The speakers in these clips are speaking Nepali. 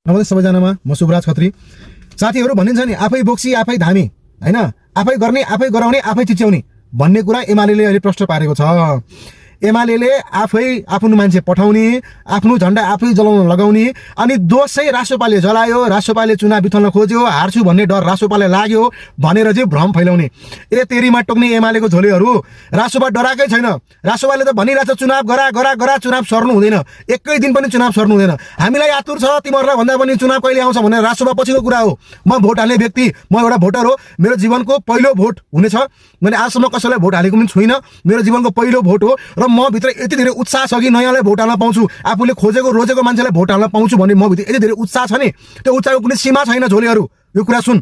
नमस्ते सबैजनामा म शुभराज खत्री। साथीहरू भनिन्छ नि आफै बोक्सी आफै धामी हैन, आफै गर्ने आफै गराउने आफै चिच्याउने भन्ने कुरा एमालेले अहिले प्रश्न पारेको छ। एमालेले आफै आफ्नो मान्छे पठाउने, आफ्नो झण्डा आफै जलाउन लगाउने, अनि दोष चाहिँ रासोपाले जलायो, रासोपाले चुनाव बिथल्न खोज्यो, हार्छु भन्ने डर रासोपाले लाग्यो भनेर चाहिँ भ्रम फैलाउने। ए तेरीमा टोक्ने एमालेको झोलेहरू, रासोपा डराएकै छैन। रासोपाले त भनिरहेछ चुनाव गरा गरा गरा, चुनाव सर्नु हुँदैन, एकै दिन पनि चुनाव सर्नु हुँदैन, हामीलाई आतुर छ तिमीहरूलाई भन्दा पनि चुनाव कहिले आउँछ भनेर रासोपा पछिको कुरा हो। म भोट हाल्ने व्यक्ति, म एउटा भोटर हो, मेरो जीवनको पहिलो भोट हुनेछ। मैले आजसम्म कसैलाई भोट हालेको पनि छुइनँ, मेरो जीवनको पहिलो भोट हो र म भित्र यति धेरै उत्साह छ कि नयाँलाई भोट हाल्न पाउँछु, आफूले खोजेको रोजेको मान्छेलाई भोट हाल्न पाउँछु भन्ने म भित्र यति धेरै उत्साह छ नि, त्यो उत्साहको कुनै सीमा छैन। झोलेहरू यो कुरा सुन,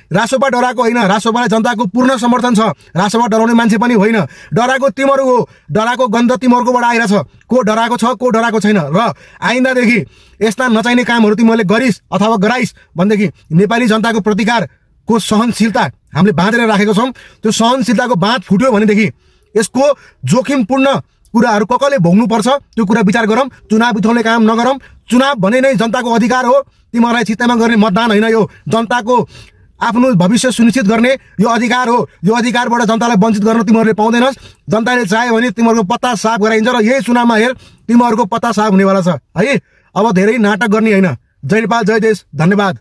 रासोपा डराएको होइन, रासोपालाई जनताको पूर्ण समर्थन छ, रासोपा डराउने मान्छे पनि होइन। डराएको तिमीहरू हो, डराएको गन्ध तिमीहरूकोबाट आइरहेछ। को डराएको छ को डराएको छैन। र आइन्दादेखि यस्ता नचाहिने कामहरू तिमीहरूले गरिस् अथवा गराइस् भनेदेखि नेपाली जनताको प्रतिकारको सहनशीलता हामीले बाँधेर राखेको छौँ। त्यो सहनशीलताको बाँध फुट्यो भनेदेखि यसको जोखिमपूर्ण कुराहरू कसले भोग्नुपर्छ त्यो कुरा विचार गरौँ। चुनाव बिथोल्ने काम नगरौँ। चुनाव भने नै जनताको अधिकार हो, तिमीहरूलाई चित्तमा गर्ने मतदान होइन, यो जनताको आफ्नो भविष्य सुनिश्चित गर्ने यो अधिकार हो। यो अधिकारबाट जनतालाई वञ्चित गर्न तिमीहरूले पाउँदैनस्। जनताले चाह्यो भने तिमीहरूको पत्ता साफ गराइन्छ र यही चुनावमा हेर तिमीहरूको पत्ता साफ हुनेवाला छ है। अब धेरै नाटक गर्ने होइन। जय नेपाल जय देश, धन्यवाद।